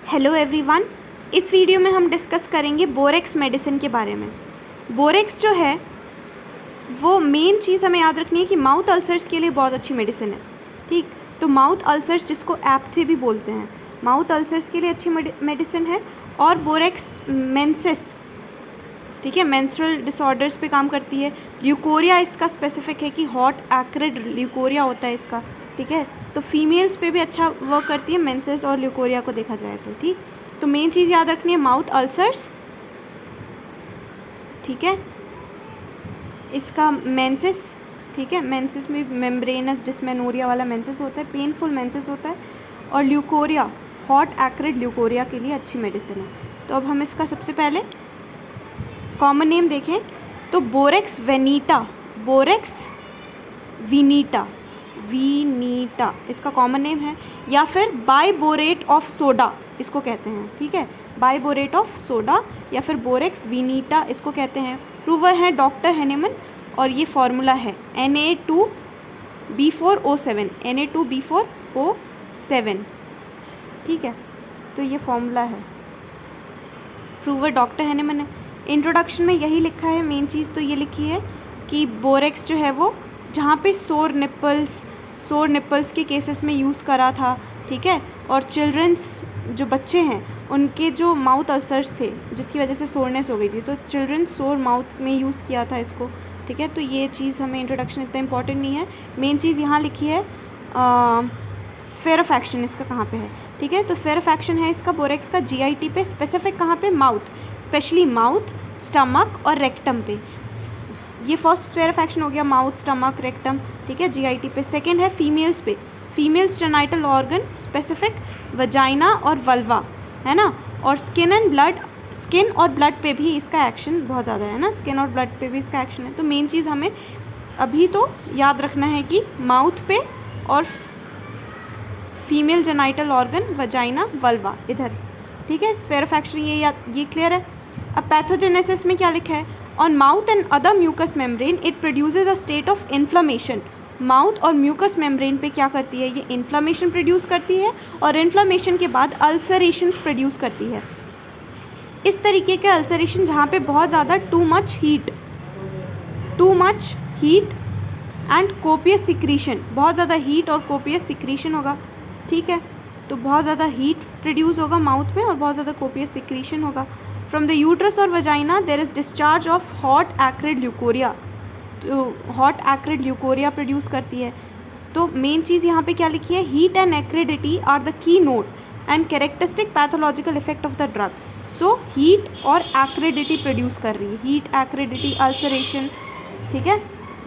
Hello everyone, इस video में हम डिस्कस करेंगे बोरेक्स मेडिसिन के बारे में। बोरेक्स जो है वो मेन चीज़ हमें याद रखनी है कि माउथ अल्सर्स के लिए बहुत अच्छी मेडिसिन है। ठीक, तो माउथ अल्सर्स जिसको एप्थे भी बोलते हैं, माउथ अल्सर्स के लिए अच्छी मेडिसिन है। और बोरेक्स मेंसेस, ठीक है, मेंस्ट्रुअल डिसऑर्डर्स पे काम करती है। ल्यूकोरिया इसका स्पेसिफिक है कि हॉट एक्रिड ल्यूकोरिया होता है इसका, ठीक है। तो फीमेल्स पे भी अच्छा वर्क करती है मेंसेस और ल्यूकोरिया को देखा जाए तो। ठीक, तो मेन चीज़ याद रखनी है माउथ अल्सर्स, ठीक है। इसका मेंसेस, ठीक है, मेंसेस में मेम्ब्रेनस डिस्मेनोरिया वाला मेंसेस होता है, पेनफुल मेंसेस होता है। और ल्यूकोरिया, हॉट एक्रिड ल्यूकोरिया के लिए अच्छी मेडिसिन है। तो अब हम इसका सबसे पहले कॉमन नेम देखें तो बोरेक्स वेनिटा, बोरेक्स विनीटा, वीनीटा इसका कॉमन नेम है। या फिर बाइबोरेट ऑफ सोडा इसको कहते हैं, ठीक है, बाइबोरेट ऑफ सोडा या फिर बोरेक्स विनीटा इसको कहते हैं। प्रूवर है डॉक्टर हैनेमन और ये फार्मूला है Na2B4O7, Na2B4O7, ठीक है। तो ये फार्मूला है, प्रूवर डॉक्टर हैनेमन है। इंट्रोडक्शन में यही लिखा है, मेन चीज़ तो ये लिखी है कि बोरेक्स जो है वो जहाँ पे सोर निपल्स के केसेस में यूज़ करा था, ठीक है। और चिल्ड्रंस जो बच्चे हैं उनके जो माउथ अल्सर्स थे जिसकी वजह से सोरनेस हो गई थी, तो चिल्ड्रंस सोर माउथ में यूज़ किया था इसको, ठीक है। तो ये चीज़ हमें इंट्रोडक्शन इतना इंपॉर्टेंट नहीं है। मेन चीज़ यहाँ लिखी है स्फेयर ऑफ एक्शन इसका कहाँ पे है, ठीक है। तो स्फेयर ऑफ एक्शन है इसका बोरेक्स का GIT पे, स्पेसिफिक कहाँ पे, माउथ, स्पेशली माउथ, स्टमक और रेक्टम पे। ये फर्स्ट स्फेयर ऑफ एक्शन हो गया, माउथ, स्टमक, रेक्टम, ठीक है, GIT पे। सेकेंड है फीमेल्स पे, females genital organ, specific vagina और वल्वा, है ना। और स्किन और ब्लड पे भी इसका एक्शन बहुत ज़्यादा है ना, स्किन और ब्लड पे भी इसका एक्शन है। तो मेन चीज़ हमें अभी तो याद रखना है कि माउथ पे और female genital organ, vagina, vulva इधर, ठीक है। स्फेयर ऑफ एक्शन ये क्लियर है। अब पैथोजेनेसिस में क्या लिखा है, on mouth and other mucous membrane it produces a state of inflammation. Mouth और म्यूकस मेम्ब्रेन पे क्या करती है, ये इन्फ्लेमेशन प्रोड्यूस करती है और इन्फ्लेमेशन के बाद अल्सरेशंस प्रोड्यूस करती है। इस तरीके के अल्सरेशन जहाँ पे बहुत ज़्यादा too much heat and copious secretion, बहुत ज़्यादा हीट और कोपियस सिक्रीशन होगा, ठीक है। तो बहुत ज़्यादा हीट प्रोड्यूस होगा माउथ में और बहुत ज़्यादा कोपियस सिक्रीशन होगा। फ्रॉम द यूट्रस और vagina there is discharge of hot acrid leucorrhoea, तो हॉट एक्रिड ल्यूकोरिया प्रोड्यूस करती है। तो मेन चीज़ यहाँ पे क्या लिखी है, heat and acridity are the keynote and characteristic pathological effect of the drug. So heat और एक्रिडिटी प्रोड्यूस कर रही है, हीट, एक्रिडिटी, अल्सरेशन, ठीक है।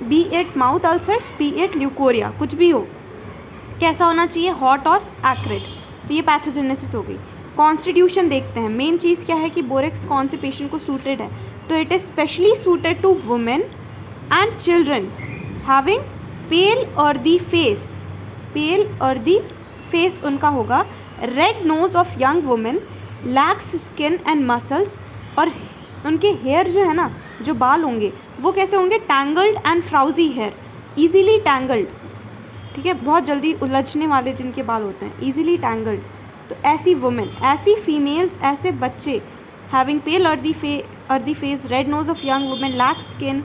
B it mouth ulcers, B it leucorrhoea, कुछ भी हो, कैसा होना चाहिए, हॉट और एक्रिड। तो ये पैथोजेनेसिस हो गई। कॉन्स्टिट्यूशन देखते हैं, मेन चीज़ क्या है कि बोरेक्स कौन से पेशेंट को सूटेड है, तो it is specially suited to women and children having pale earthy face उनका होगा, red nose of young women, lax skin and muscles, और उनके हेयर जो है ना, जो बाल होंगे वो कैसे होंगे, tangled and frowsy hair, easily tangled, ठीक है, बहुत जल्दी उलझने वाले जिनके बाल होते हैं, ईजीली टैंगल्ड। तो ऐसी वुमेन, ऐसी फीमेल्स, ऐसे बच्चे, having pale earthy face, red nose of young women, lax skin,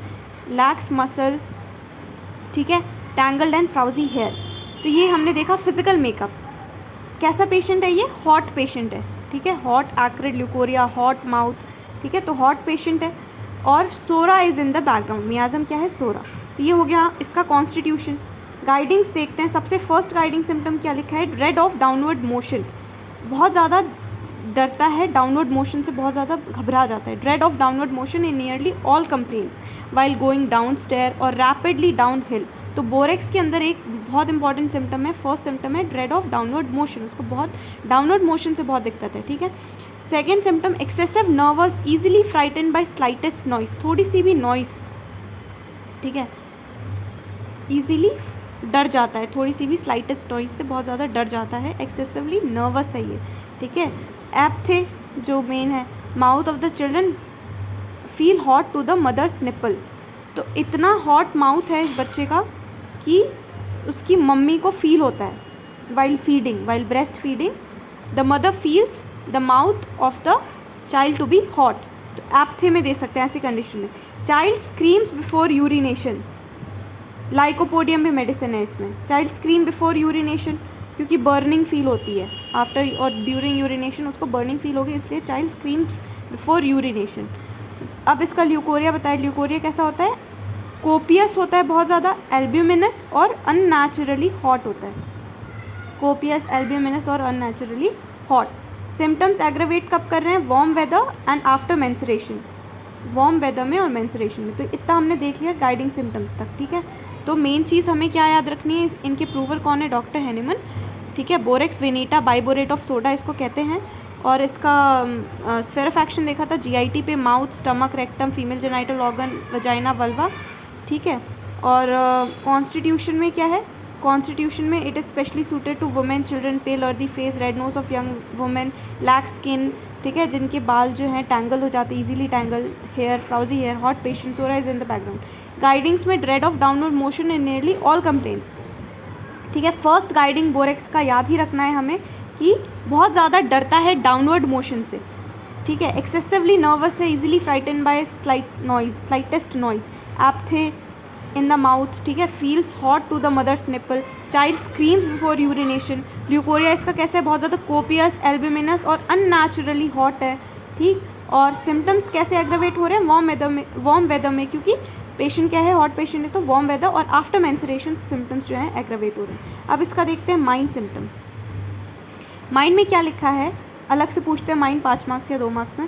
lax muscle, ठीक है, टैंगल्ड एंड फ्राउजी हेयर। तो ये हमने देखा फिजिकल मेकअप। कैसा पेशेंट है ये, हॉट पेशेंट है, ठीक है, hot acrid leucorrhoea, hot mouth, ठीक है, तो हॉट पेशेंट है। और सोरा इज़ इन द बैकग्राउंड, मियाज़म क्या है, सोरा। तो ये हो गया इसका कॉन्स्टिट्यूशन। गाइडिंग्स देखते हैं, सबसे फर्स्ट गाइडिंग सिम्टम क्या लिखा है, ड्रेड ऑफ डाउनवर्ड मोशन, बहुत ज़्यादा डरता है, डाउनवर्ड मोशन से बहुत ज़्यादा घबरा जाता है। Dread of downward motion in nearly all complaints while going down stair और रैपिडली डाउन हिल। तो बोरेक्स के अंदर एक बहुत इंपॉर्टेंट सिम्टम है, फर्स्ट सिम्टम है ड्रेड ऑफ डाउनवर्ड मोशन, उसको बहुत डाउनवर्ड मोशन से बहुत दिक्कत है, ठीक है। Second symptom excessive nervous, easily frighten by slightest noise, थोड़ी सी भी नॉइस, ठीक है, ईजिली डर जाता है, थोड़ी सी भी स्लाइटेस्ट नॉइस से बहुत ज़्यादा डर जाता है, एक्सेसिवली नर्वस है ये, ठीक है। एप्थे जो मेन है, mouth of the children feel hot to the mother's nipple, तो इतना हॉट माउथ है इस बच्चे का कि उसकी मम्मी को फील होता है while breast feeding, the mother feels the mouth of the child to be hot. तो एप्थे में दे सकते हैं ऐसी कंडीशन में। Child screams before urination, lycopodium भी मेडिसिन है इसमें। चाइल्ड स्क्रीम बिफोर यूरिनेशन क्योंकि बर्निंग फील होती है आफ्टर और ड्यूरिंग यूरिनेशन, उसको बर्निंग फील होगी, इसलिए चाइल्ड स्क्रीम्स बिफोर यूरिनेशन। अब इसका ल्यूकोरिया बताए। ल्यूकोरिया कैसा होता है? कोपियस होता है बहुत ज़्यादा, एल्ब्यूमिनस और अननेचुरली हॉट होता है। कोपियस, एल्ब्यूमिनस और अननेचुरली हॉट। सिम्टम्स एग्रेवेट कब कर रहे हैं? Warm weather and after menstruation, warm weather में और मेंस्ट्रुएशन में। तो इतना हमने देख लिया गाइडिंग सिम्टम्स तक, ठीक है। तो मेन चीज़ हमें क्या याद रखनी है, इनके प्रूवर कौन है? डॉक्टर हैनीमन, ठीक है। बोरेक्स वेनिटा बाइबोरेट ऑफ सोडा इसको कहते हैं। और इसका स्फीयर ऑफ एक्शन देखा था जीआईटी पे, mouth, stomach, rectum, female genital organ, vagina, vulva, ठीक है। और कॉन्स्टिट्यूशन में क्या है? कॉन्स्टिट्यूशन में it is specially suited to women, children, pale earthy face, red nose of young women, lack skin, ठीक है, जिनके बाल जो हैं टैंगल हो जाते हैं, easily tangle hair, frowsy hair, hot patient, psora is in the background. Guidings में dread of downward motion in nearly all complaints, ठीक है। फर्स्ट गाइडिंग बोरेक्स का याद ही रखना है हमें कि बहुत ज़्यादा डरता है डाउनवर्ड मोशन से, ठीक है। एक्सेसिवली नर्वस है, easily frightened by slightest noise. Aphthae in the mouth, ठीक है। Feels hot to the mother's nipple, child screams before urination. Leucorrhoea इसका कैसा है? बहुत ज़्यादा कोपियस, एल्ब्यूमिनस और अननेचुरली हॉट है, ठीक। और सिम्टम्स कैसे एग्रेवेट हो रहे हैं? वार्म वेदर में क्योंकि पेशेंट क्या है? हॉट पेशेंट है, तो वार्म वेदर और आफ्टर मेंस्ट्रुएशन सिम्टम्स जो हैं एग्रेवेट हो रहे हैं। अब इसका देखते हैं माइंड सिम्टम। माइंड में क्या लिखा है? अलग से पूछते हैं माइंड 5 मार्क्स या 2 मार्क्स में।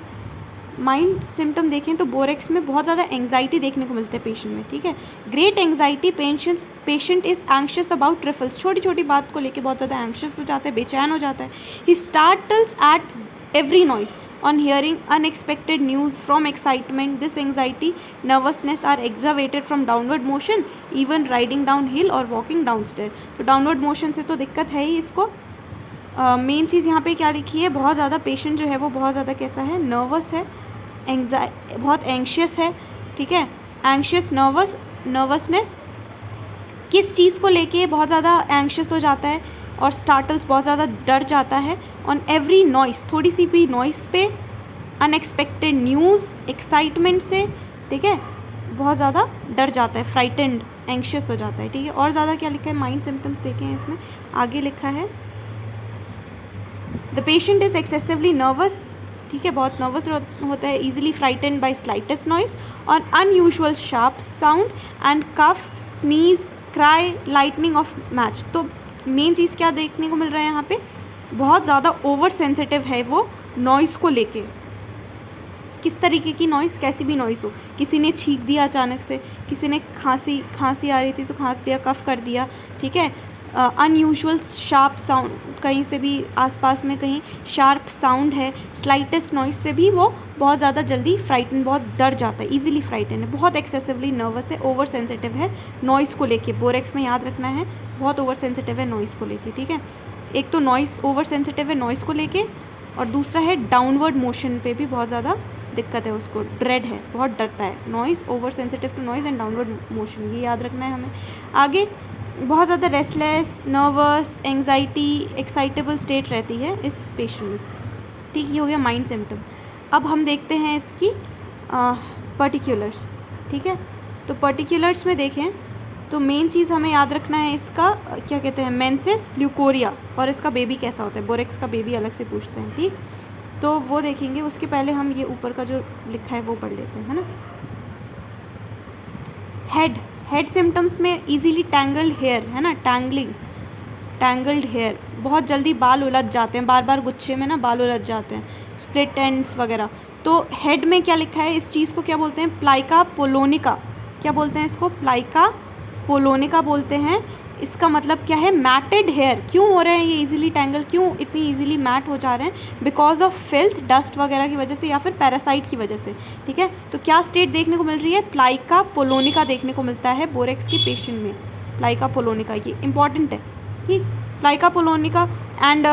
माइंड सिम्टम देखें तो बोरेक्स में बहुत ज़्यादा एंग्जाइटी देखने को मिलता है पेशेंट में, ठीक है। Great anxiety, patient is anxious about trifles, छोटी छोटी बात को लेके बहुत ज़्यादा एंग्शियस हो जाता है, बेचैन हो जाता है। He startles at every noise on hearing unexpected news from excitement. This anxiety nervousness are aggravated from downward motion, even riding downhill और वॉकिंग डाउन स्टेयर। तो डाउनवर्ड मोशन से तो दिक्कत है ही इसको। मेन चीज़ यहाँ पे क्या लिखी है? बहुत ज़्यादा पेशेंट जो है वो बहुत ज़्यादा कैसा है? नर्वस है, बहुत एंग्शियस है, ठीक है। एंग्शियस, नर्वसनेस किस चीज़ को लेके बहुत ज़्यादा एंग्शियस हो जाता है, और स्टार्टल्स बहुत ज़्यादा डर जाता है ऑन एवरी नॉइस, थोड़ी सी भी नॉइस पे, अनएक्सपेक्टेड न्यूज़, एक्साइटमेंट से, ठीक है, बहुत ज़्यादा डर जाता है, फ्राइटेंड, एंग्शियस हो जाता है, ठीक है। और ज़्यादा क्या लिखा है? माइंड सिम्टम्स देखें इसमें, आगे लिखा है the patient is excessively nervous, ठीक है, बहुत नर्वस होता है, easily frightened by slightest noise और unusual sharp sound and cough, sneeze, cry, lightning of match. तो मेन चीज़ क्या देखने को मिल रहा है यहाँ पे? बहुत ज़्यादा ओवर सेंसिटिव है वो नॉइज़ को लेके। किस तरीके की नॉइज़? कैसी भी नॉइज़ हो, किसी ने छींक दिया अचानक से, किसी ने खांसी आ रही थी तो खांस दिया, कफ कर दिया, ठीक है। अनयूजुअल शार्प साउंड, कहीं से भी आसपास में कहीं शार्प साउंड है, स्लाइटेस्ट नॉइज से भी वो बहुत ज़्यादा जल्दी फ्राइटन, बहुत डर जाता है, इजीली फ्राइटन है, बहुत एक्सेसिवली नर्वस है, ओवर सेंसिटिव है नॉइज़ को लेके। बोरेक्स में याद रखना है बहुत ओवर सेंसिटिव है नॉइज़ को लेके, ठीक है। एक तो नॉइज़ ओवर सेंसिटिव है नॉइज़ को लेके, और दूसरा है डाउनवर्ड मोशन पे भी बहुत ज़्यादा दिक्कत है उसको, ड्रेड है, बहुत डरता है। Noise, over sensitive to noise and downward motion, ये याद रखना है हमें। आगे बहुत ज़्यादा restless, nervous, anxiety, excitable state रहती है इस पेशेंट में, ठीक। ये हो गया माइंड सिम्टम। अब हम देखते हैं इसकी पर्टिकुलर्स, ठीक है। तो पर्टिकुलर्स में देखें तो मेन चीज़ हमें याद रखना है इसका क्या कहते हैं? मेंसेस, ल्यूकोरिया, और इसका बेबी कैसा होता है? बोरेक्स का बेबी अलग से पूछते हैं, ठीक। तो वो देखेंगे, उसके पहले हम ये ऊपर का जो लिखा है वो पढ़ लेते हैं, है ना। हेड सिम्टम्स में इजीली टैंगल्ड हेयर, है ना, टैंगल्ड हेयर, बहुत जल्दी बाल उलझ जाते हैं, बार बार गुच्छे में ना बाल उलझ जाते हैं, स्प्लिट एंड्स वगैरह। तो हेड में क्या लिखा है? इस चीज़ को क्या बोलते हैं? प्लाइका पोलोनिका। क्या बोलते हैं इसको? प्लाइका पोलोनिका बोलते हैं। इसका मतलब क्या है? Matted hair. क्यों हो रहे हैं ये इजीली टैंगल, क्यों इतनी इजीली मैट हो जा रहे हैं? बिकॉज ऑफ फिल्थ, डस्ट वगैरह की वजह से या फिर पैरासाइट की वजह से, ठीक है। तो क्या स्टेट देखने को मिल रही है? प्लाइका पोलोनिका देखने को मिलता है बोरेक्स के पेशेंट में, प्लाइका पोलोनिका, ये इंपॉर्टेंट है, ठीक। Plica polonica and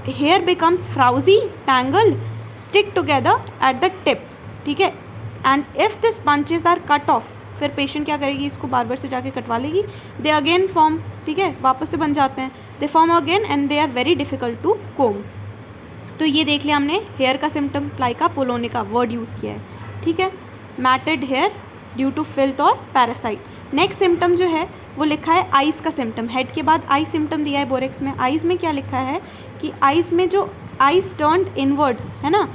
hair becomes frowsy, tangle, stick together at the tip, ठीक है। And if this bunches are cut off, फिर पेशेंट क्या करेगी? इसको बार बार से जाके कटवा लेगी। दे अगेन फॉर्म, ठीक है, वापस से बन जाते हैं, they form again and they are very difficult to comb. तो ये देख लिया हमने हेयर का symptom, plica polonica word use किया है, ठीक है। Matted hair due to filth और पैरासाइट। नेक्स्ट सिम्टम जो है वो लिखा है आइज़ का सिम्टम, हेड के बाद आई सिम्टम दिया है बोरेक्स में। आइज़ में क्या लिखा है कि आइज़ में जो आइज़ टर्न्ड इनवर्ड है ना,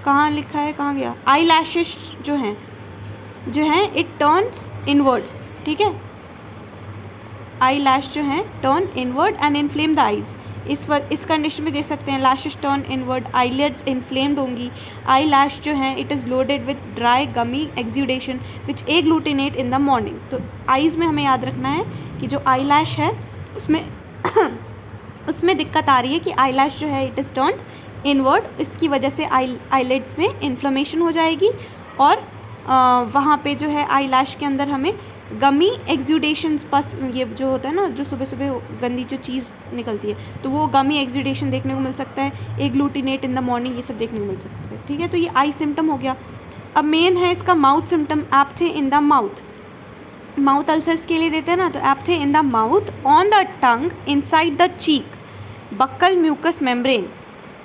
कहाँ लिखा है, कहाँ गया, आई लैशेस जो हैं इट टर्न्स इनवर्ड, ठीक है। आई लैश जो हैं turn inward and inflame the eyes. इस कंडीशन में दे सकते हैं lashes turn inward, eyelids inflamed होंगी। आई लैश जो है it is loaded with dry gummy exudation which agglutinate in the morning. तो आइज़ में हमें याद रखना है कि जो आई लैश है उसमें उसमें दिक्कत आ रही है कि आई लैश जो है इट इज़ टर्न इनवर्ड, इसकी वजह से आईलिड्स में इन्फ्लेमेशन हो जाएगी और वहाँ पे जो है आई लैश के अंदर हमें गमी एक्सुडेशंस, पस ये जो होता है ना, जो सुबह सुबह गंदी जो चीज़ निकलती है तो वो गमी एक्सुडेशन देखने को मिल सकता है, एग्लूटिनेट इन द मॉर्निंग, ये सब देखने को मिल सकता है, ठीक है। तो ये आई सिम्टम हो गया। अब मेन है इसका mouth symptom, aphthae in the mouth. Mouth ulcers के लिए देते हैं ना, तो aphthae in the mouth, on the tongue, inside the cheek, buccal mucous membrane.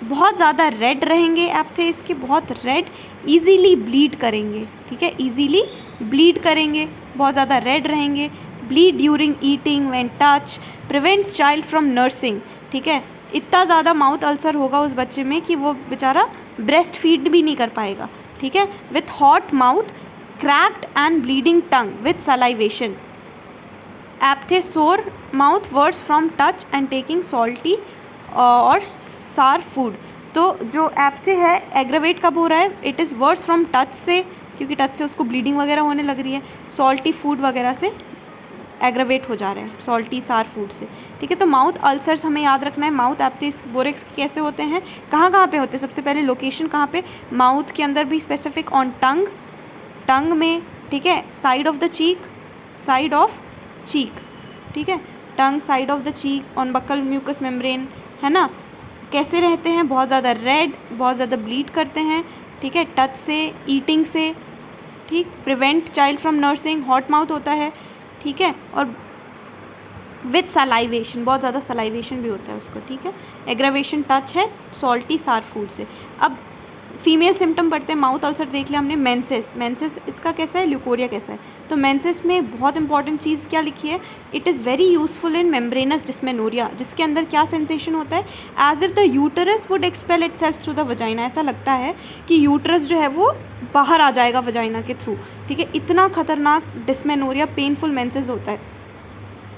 बहुत ज़्यादा रेड रहेंगे एप्थे इसके, बहुत रेड, ईजीली ब्लीड करेंगे, ठीक है, ईजीली ब्लीड करेंगे, बहुत ज़्यादा रेड रहेंगे। Bleed during eating when touch, prevent child from nursing, ठीक है। इतना ज़्यादा माउथ अल्सर होगा उस बच्चे में कि वो बेचारा ब्रेस्ट फीड भी नहीं कर पाएगा, ठीक है। With hot mouth, cracked and bleeding tongue with salivation. Aphthae sore mouth, worse from touch and taking salty और सार फूड। तो जो एप्थे है एग्रावेट कब हो रहा है, it is words from touch से, क्योंकि टच से उसको ब्लीडिंग वगैरह होने लग रही है, सॉल्टी फूड वगैरह से एग्रावेट हो जा रहे हैं, सॉल्टी सार फूड से, ठीक है। तो माउथ अल्सर्स हमें याद रखना है। माउथ एप्थिस बोरेक्स कैसे होते हैं, कहाँ कहाँ पे होते हैं, सबसे पहले लोकेशन कहाँ पे, माउथ के अंदर भी स्पेसिफिक, ऑन टंग, टंग में, ठीक है, side of the cheek, side of cheek, ठीक है, tongue, side of the cheek, on buccal mucous membrane, है ना। कैसे रहते हैं, बहुत ज़्यादा रेड, बहुत ज़्यादा ब्लीड करते हैं, ठीक है, टच से, ईटिंग से, ठीक, prevent child from nursing, hot mouth होता है, ठीक है, और विथ सलाइवेशन, बहुत ज़्यादा सलाइवेशन भी होता है उसको, ठीक है। एग्रावेशन टच है, सॉल्टी सार फूड से। अब फीमेल सिम्टम पढ़ते हैं, माउथ अल्सर देख लिया हमने। मेंसेस, मेंसेस इसका कैसा है, ल्यूकोरिया कैसा है। तो मेंसेस में बहुत इंपॉर्टेंट चीज़ क्या लिखी है, it is very useful in membranous dysmenorrhoea, जिसके अंदर क्या सेंसेशन होता है, as if the uterus would expel itself through the vagina. ऐसा लगता है कि यूटरस जो है वो बाहर आ जाएगा वजाइना के थ्रू, ठीक है। इतना खतरनाक डिस्मेनोरिया, पेनफुल मेंसेस होता है,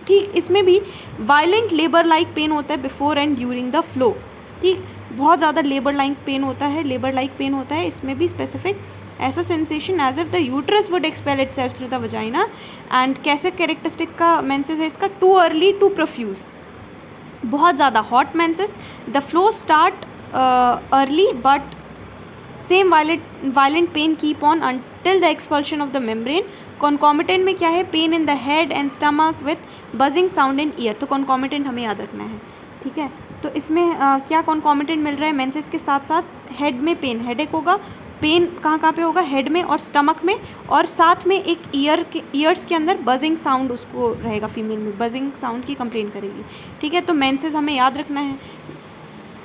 ठीक। इसमें भी वायलेंट लेबर लाइक पेन होता है before and during the flow, ठीक, बहुत ज़्यादा लेबर लाइक पेन होता है, लेबर लाइक पेन होता है। इसमें भी स्पेसिफिक ऐसा sensation as if the uterus would expel itself through the vagina. And कैसे कैरेक्टरिस्टिक का मेंसेस है इसका, टू अर्ली टू प्रोफ्यूज, बहुत ज़्यादा hot menses, the flow start early but same violent pain keep on until the expulsion of the membrane. Concomitant में क्या है, pain in the head and stomach with buzzing sound in ear. तो concomitant हमें याद रखना है, ठीक है। तो इसमें क्या कॉन्कॉमिटेंट मिल रहा है, मेंसेस के साथ साथ हेड में पेन, हेडेक होगा, पेन कहाँ कहाँ पे होगा, हेड में और स्टमक में, और साथ में एक ईयर्स के अंदर बजिंग साउंड उसको रहेगा, फीमेल में बजिंग साउंड की कंप्लेन करेगी, ठीक है। तो मेंसेस हमें याद रखना है।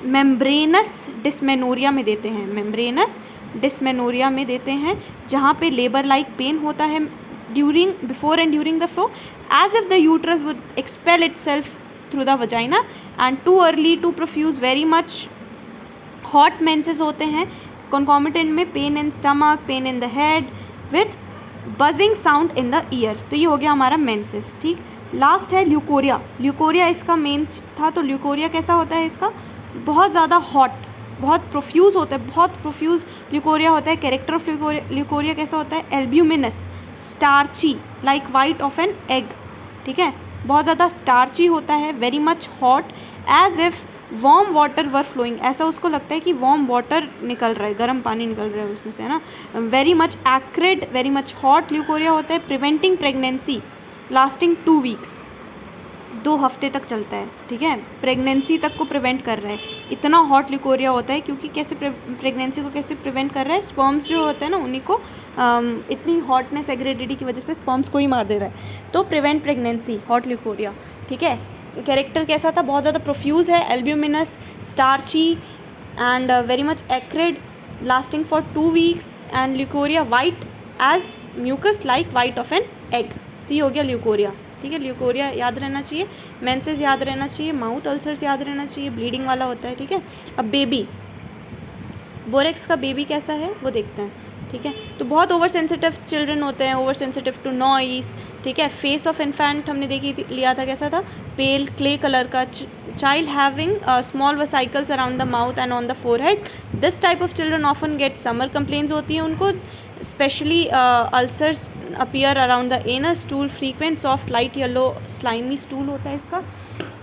मेम्ब्रेनस डिस्मेनोरिया में देते हैं, मेम्ब्रेनस डिस्मेनोरिया में देते हैं, जहाँ पे लेबर लाइक पेन होता है during, before and during the flow, as if the uterus would expel itself through the vagina, and too early too profuse, very much hot menses होते हैं। कॉन्कॉमिटेंट में pain in stomach, pain in the head with buzzing sound in the ear. तो ये हो गया हमारा menses, ठीक। Last है ल्यूकोरिया। ल्यूकोरिया इसका मेन था। तो ल्यूकोरिया कैसा होता है इसका, बहुत ज़्यादा हॉट, बहुत प्रोफ्यूज़ होता है, बहुत प्रोफ्यूज़ ल्यूकोरिया होता है। कैरेक्टर ऑफ ल्यूकोरिया कैसा होता है, albuminous, starchy, like white of an egg, ठीक है, बहुत ज़्यादा स्टार्ची होता है, very much hot, as if warm water were flowing, ऐसा उसको लगता है कि वार्म वाटर निकल रहा है, गर्म पानी निकल रहा है उसमें से, है ना। Very much acrid, very much hot leucorrhoea होता है। प्रिवेंटिंग प्रेगनेंसी, लास्टिंग 2 वीक्स, 2 हफ्ते तक चलता है, ठीक है, प्रेगनेंसी तक को प्रिवेंट कर रहा है। इतना हॉट ल्यूकोरिया होता है, क्योंकि कैसे प्रेगनेंसी को कैसे प्रिवेंट कर रहा है, स्पर्म्स जो होते हैं ना उन्हीं को इतनी हॉटनेस एग्रेडिटी की वजह से स्पर्म्स को ही मार दे रहा है। तो प्रिवेंट प्रेगनेंसी, हॉट ल्यूकोरिया, ठीक है। कैरेक्टर कैसा था, बहुत ज़्यादा प्रोफ्यूज़ है, albuminous, starchy, and very much acrid, lasting for 2 weeks, and leukorrhea white as mucus like white of an egg. तो ये हो गया ल्यूकोरिया, ठीक है। ल्यूकोरिया याद रहना चाहिए, मेंसेस याद रहना चाहिए, माउथ अल्सर्स याद रहना चाहिए, ब्लीडिंग वाला होता है, ठीक है। अब बेबी, बोरेक्स का बेबी कैसा है वो देखते हैं, ठीक है। तो बहुत ओवर सेंसिटिव चिल्ड्रन होते हैं, ओवर सेंसिटिव टू नॉइस, ठीक है। फेस ऑफ इन्फेंट हमने लिया था, कैसा था, पेल क्ले कलर का। Child having small vesicles around the mouth and on the forehead. This type of children often get summer complaints होती हैं उनको, specially ulcers appear around the anus, stool frequent soft light yellow slimy stool होता है इसका,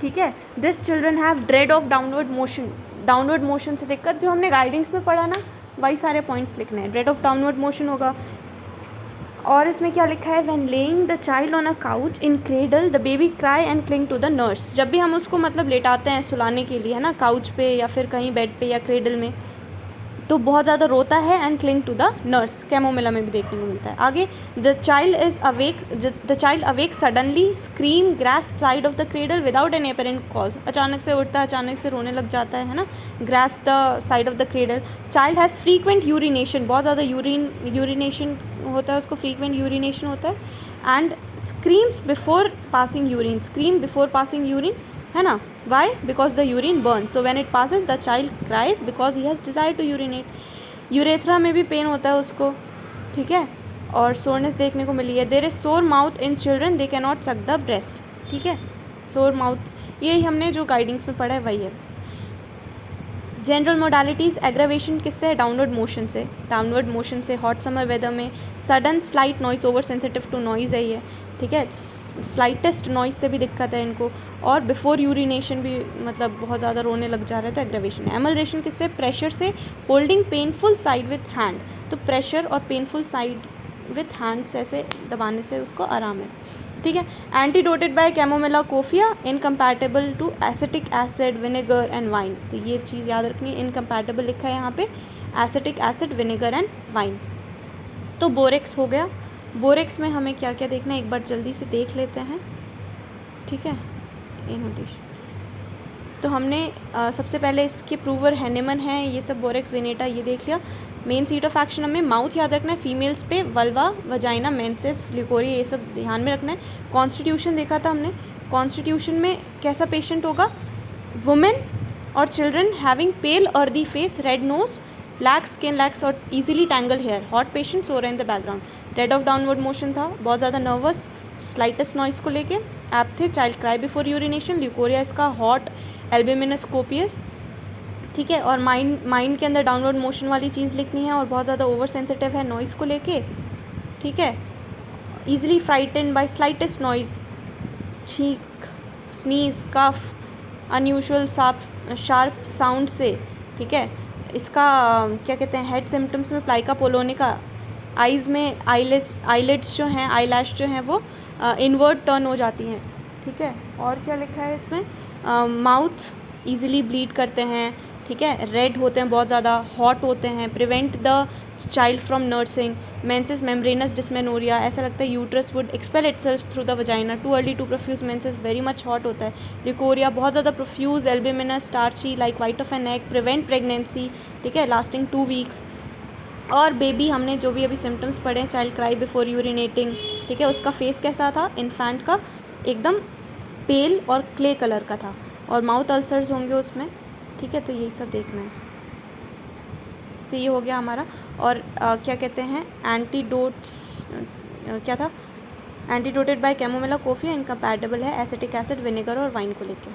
ठीक है। This children have dread of downward motion, downward motion से दिक्कत, जो हमने गाइडिंग्स में पढ़ा ना वही सारे पॉइंट्स लिखने हैं। ड्रेड ऑफ डाउनवर्ड मोशन होगा। और इसमें क्या लिखा है, when laying the child on a couch in cradle the baby cry and cling to the nurse. जब भी हम उसको मतलब लेटाते हैं सुलाने के लिए, है ना, काउच पे या फिर कहीं बेड पे या क्रेडल में, तो बहुत ज़्यादा रोता है and cling to the nurse. Chamomilla में भी देखने को मिलता है। आगे, the child awake suddenly, scream, grasp side of the cradle without any apparent cause. अचानक से उठता है, अचानक से रोने लग जाता है ना, grasp the side of the cradle. Child has frequent urination, बहुत ज़्यादा यूरिनेशन होता है उसको, फ्रीक्वेंट यूरिनेशन होता है। And screams before passing urine, scream before passing urine, है ना। Why? Because the urine burns. So when it passes, the child cries because he has desire to urinate. Urethra में भी pen होता है उसको, ठीक है। और सोरनेस देखने को मिली है। देयर इज सोर mouth in children, they can not suck the breast, ठीक है। सोर माउथ, यही हमने जो गाइडिंग्स में पढ़ा है वही है। जनरल मोडालिटीज़, एग्रावेशन किससे है, डाउनवर्ड मोशन से, डाउनवर्ड मोशन से। हॉट समर वेदर में sudden slight noise, over sensitive to noise है ये, ठीक है। स्लाइटेस्ट नॉइस से भी दिक्कत है इनको। और बिफोर यूरिनेशन भी मतलब बहुत ज़्यादा रोने लग जा रहा है, तो एग्रावेशन है। एमलरेशन किससे, प्रेशर से। Holding painful side with hand, तो प्रेशर और पेनफुल साइड विथ हैंड्स ऐसे दबाने से उसको आराम है, ठीक है। Antidoted by chamomilla coffea, incompatible to acetic acid, vinegar and wine. तो ये चीज़ याद रखनी है, इनकम्पैटिबल लिखा है यहाँ पे, acetic acid, vinegar and wine. तो बोरेक्स हो गया। बोरेक्स में हमें क्या क्या देखना है एक बार जल्दी से देख लेते हैं, ठीक है। एनोटेशन, तो हमने सबसे पहले इसके प्रूवर हैनेमन है, ये सब बोरेक्स विनेटा ये देख लिया। मेन सीट ऑफ एक्शन हमें माउथ याद रखना है, फीमेल्स पे वल्वा, वजाइना, मेंसेस, फ्लिकोरिया, ये सब ध्यान में रखना है। कॉन्स्टिट्यूशन देखा था हमने, कॉन्स्टिट्यूशन में कैसा पेशेंट होगा, वुमेन और children having pale earthy face, red nose, black skin, lax और easily tangle hair. Hot patient सो रहे in the background. Red of downward motion था, बहुत ज़्यादा नर्वस, स्लाइटेस्ट नॉइस को लेके। ऐप थे, child cry before urination. Leucorrhoea इसका हॉट, एल्ब्यूमिनस कोपियस, ठीक है। और माइंड के अंदर डाउनवर्ड मोशन वाली चीज़ लिखनी है, और बहुत ज़्यादा ओवर सेंसिटिव है नॉइज़ को लेके, ठीक है। Easily frighten by slightest noise, छींक, sneeze, cough, unusual sharp sound से, ठीक है। इसका क्या कहते हैं, हेड सिम्टम्स में प्लाइका पोलोनिका। आइज़ में आईलिड्स जो हैं, आईलैश जो हैं वो इनवर्ट टर्न हो जाती हैं, ठीक है। और क्या लिखा है इसमें, माउथ ईजिली ब्लीड करते हैं, ठीक है। रेड होते हैं बहुत ज़्यादा, हॉट होते हैं, prevent the child from nursing. Menses membranous dysmenorrhoea, ऐसा लगता है uterus would expel itself through the vagina. Too early too profuse menses, very much hot होता है। ल्यूकोरिया बहुत ज़्यादा profuse, albuminous, starchy like white of an egg, prevent pregnancy, ठीक है, lasting 2 weeks. और बेबी हमने जो भी अभी सिम्टम्स पढ़े, चाइल्ड क्राई बिफोर यूरिनेटिंग, ठीक है। उसका फेस कैसा था, इन्फेंट का एकदम पेल और क्ले कलर का था, और माउथ अल्सर्स होंगे उसमें, ठीक है। तो यही सब देखना है। तो ये हो गया हमारा। और क्या कहते हैं, एंटीडोट्स क्या था, एंटीडोटेड बाय कैमोमिला कोफिया, इनकम्पैटिबल है एसिटिक एसिड, विनेगर और वाइन को लेके।